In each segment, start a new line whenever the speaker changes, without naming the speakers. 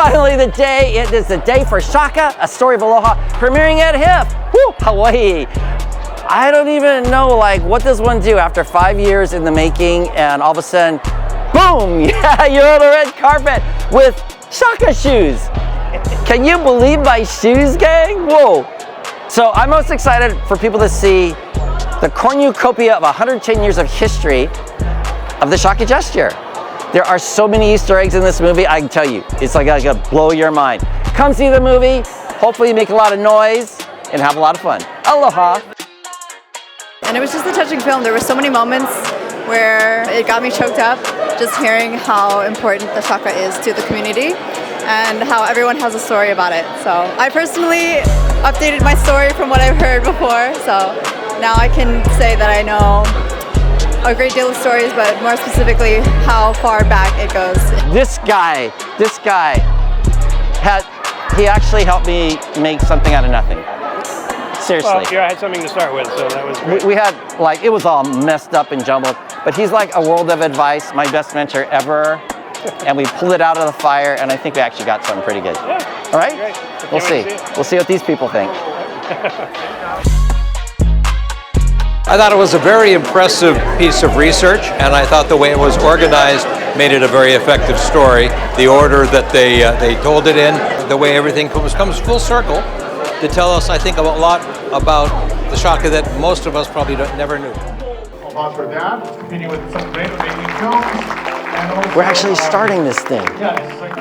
finally the day. It is the day for Shaka, A Story of Aloha, premiering at HIFF. Woo, Hawaii. I don't even know like what does one do after 5 years in the making and all of a sudden, boom, yeah, you're on the red carpet with Shaka shoes. Can you believe my shoes, gang? Whoa. So I'm most excited for people to see the cornucopia of 110 years of history of the Shaka gesture. There are so many Easter eggs in this movie, I can tell you, it's like gonna blow your mind. Come see the movie, hopefully make a lot of noise and have a lot of fun. Aloha.
And it was just a touching film. There were so many moments where it got me choked up just hearing how important the Shaka is to the community and how everyone has a story about it. So I personally updated my story from what I've heard before, so now I can say that I know a great deal of stories, but more specifically how far back it goes.
This guy, he actually helped me make something out of nothing. Seriously.
Well, yeah, I had something to start with, so that was great.
We had, like, it was all messed up and jumbled, but he's like a world of advice, my best mentor ever, and we pulled it out of the fire, and I think we actually got something pretty good.
Yeah,
all right?
great.
We'll see. We'll see what these people think.
I thought it was a very impressive piece of research, and I thought the way it was organized made it a very effective story. The order that they told it in, the way everything comes full circle to tell us, I think, a lot about the Shaka that most of us probably never knew.
Pause for that. Continue with some great amazing films. And also,
We're actually starting this thing.
Yeah, this is like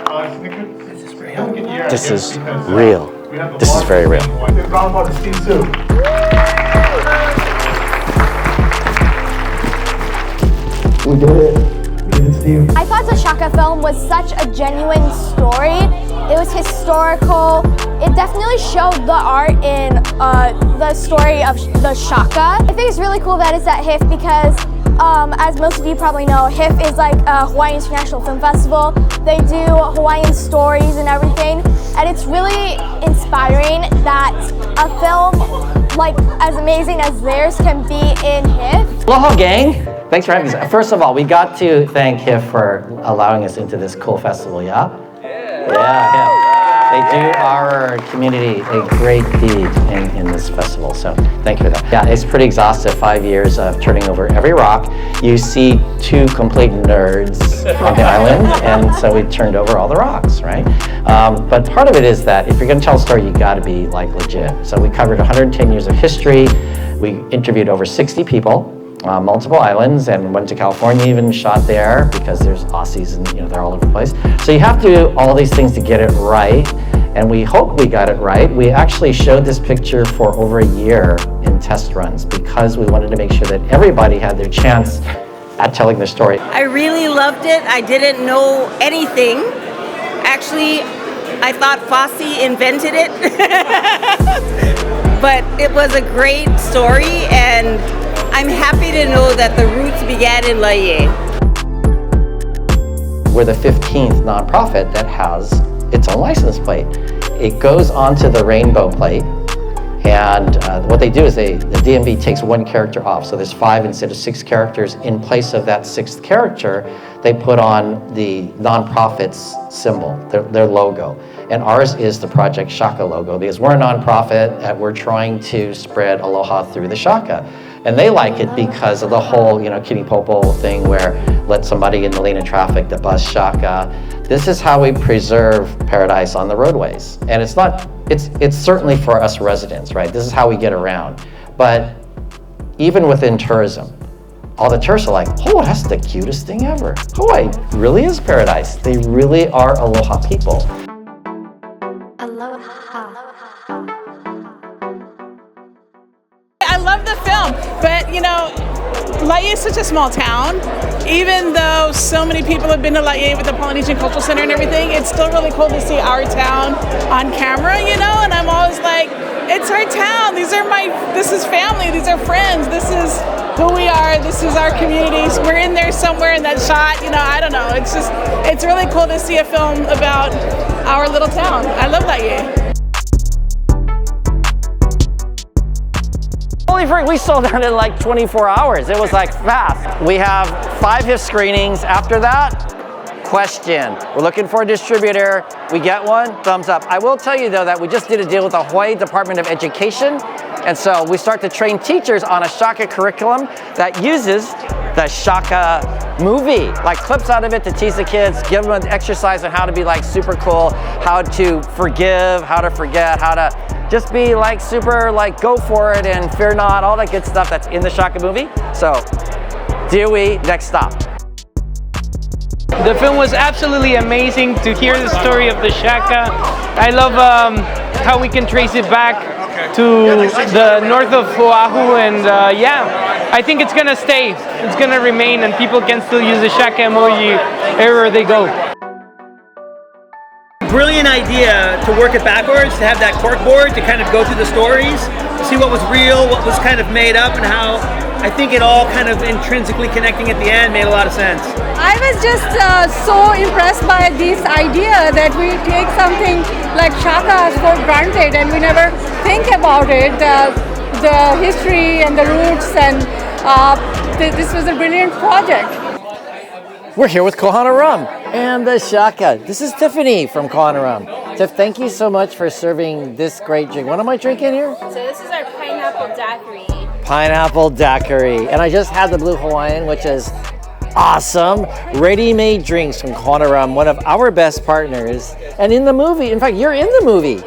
this is real.
This is real. This is very real.
Round about the steam soup. We did it.
I thought the Shaka film was such a genuine story. It was historical. It definitely showed the art in the story of the Shaka. I think it's really cool that it's at HIFF because, as most of you probably know, HIFF is like a Hawaii International Film Festival. They do Hawaiian stories and everything, and it's really inspiring that a film like as amazing as theirs can be in HIFF.
Aloha, gang. Thanks for having us. First of all, we got to thank HIFF for allowing us into this cool festival, yeah? Yeah, HIFF. They do our community a great deed in this festival, so thank you for that. Yeah, it's pretty exhaustive, 5 years of turning over every rock. You see two complete nerds on the island, and so we turned over all the rocks, right? But part of it is that if you're gonna tell a story, you gotta be like legit. So we covered 110 years of history. We interviewed over 60 people. Multiple islands, and went to California, even shot there because there's Aussies and they're all over the place. So you have to do all these things to get it right, and we hope we got it right. We actually showed this picture for over a year in test runs because we wanted to make sure that everybody had their chance at telling their story.
I really loved it. I didn't know anything. Actually, I thought Fosse invented it, but it was a great story, and I'm happy to know that the roots began in Laie.
We're the 15th nonprofit that has its own license plate. It goes onto the rainbow plate, and what they do is the DMV takes one character off. So there's 5 instead of 6 characters. In place of that 6th character, they put on the nonprofit's symbol, their logo. And ours is the Project Shaka logo because we're a nonprofit and we're trying to spread aloha through the Shaka. And they like it because of the whole, Kitty Popo thing where let somebody in the lane of traffic, the bus Shaka. This is how we preserve paradise on the roadways. And it's certainly for us residents, right? This is how we get around. But even within tourism, all the tourists are like, oh, that's the cutest thing ever. Hawaii really is paradise. They really are aloha people.
I love the film, but Laie is such a small town. Even though so many people have been to Laie with the Polynesian Cultural Center and everything, it's still really cool to see our town on camera, and I'm always like, it's our town. This is family, these are friends, this is who we are, this is our communities. We're in there somewhere in that shot, I don't know. It's really cool to see a film about our little town. I love Laie.
Holy frick, we sold out in like 24 hours. It was like fast. We have 5 HIFF screenings. After that, question. We're looking for a distributor. We get one, thumbs up. I will tell you though that we just did a deal with the Hawaii Department of Education. And so we start to train teachers on a Shaka curriculum that uses the Shaka movie, like clips out of it to teach the kids, give them an exercise on how to be like super cool, how to forgive, how to forget, how to just be like super like go for it and fear not, all that good stuff that's in the Shaka movie. So DOE, next stop.
The film was absolutely amazing to hear the story of the Shaka. I love how we can trace it back to the north of Oahu, and yeah, I think it's gonna stay. It's gonna remain, and people can still use the Shaka emoji everywhere they go.
Brilliant idea to work it backwards, to have that cork board, to kind of go through the stories, to see what was real, what was kind of made up, and how I think it all kind of intrinsically connecting at the end made a lot of sense.
I was just so impressed by this idea that we take something like Shaka for granted and we never think about it, the history and the roots, and this was a brilliant project.
We're here with Kohana Rum and the Shaka. This is Tiffany from Kohana Rum. Tiff, thank you so much for serving this great drink. What am I drinking here?
So this is our pineapple daiquiri.
Pineapple daiquiri. And I just had the Blue Hawaiian, which is awesome. Ready-made drinks from Kohana Rum, one of our best partners. And in the movie, in fact, you're in the movie.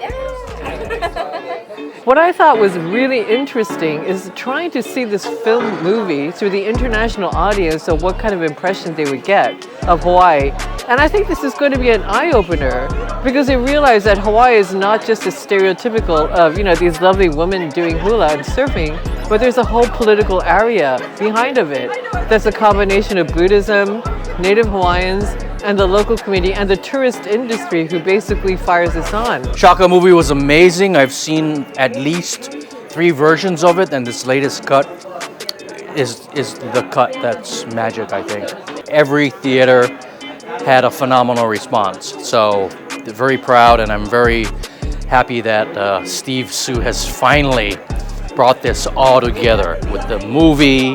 What I thought was really interesting is trying to see this film movie through the international audience of what kind of impression they would get of Hawaii. And I think this is going to be an eye-opener because they realize that Hawaii is not just a stereotypical of, you know, these lovely women doing hula and surfing, but there's a whole political area behind of it. That's a combination of Buddhism, Native Hawaiians, and the local community and the tourist industry who basically fires this on.
Shaka movie was amazing. I've seen at least 3 versions of it, and this latest cut is the cut that's magic, I think. Every theater had a phenomenal response. So very proud, and I'm very happy that Steve Su has finally brought this all together with the movie,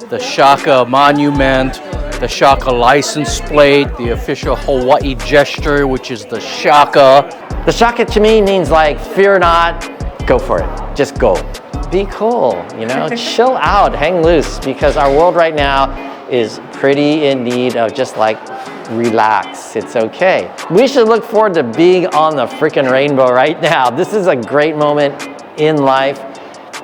the Shaka monument, the Shaka license plate, the official Hawaii gesture, which is the Shaka.
The Shaka to me means like, fear not, go for it, just go. Be cool, you know, chill out, hang loose, because our world right now is pretty in need of just like, relax, it's okay. We should look forward to being on the freaking rainbow right now. This is a great moment in life.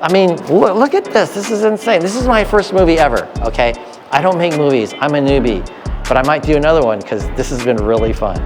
I mean, look at this, this is insane. This is my first movie ever, okay? I don't make movies, I'm a newbie, but I might do another one because this has been really fun.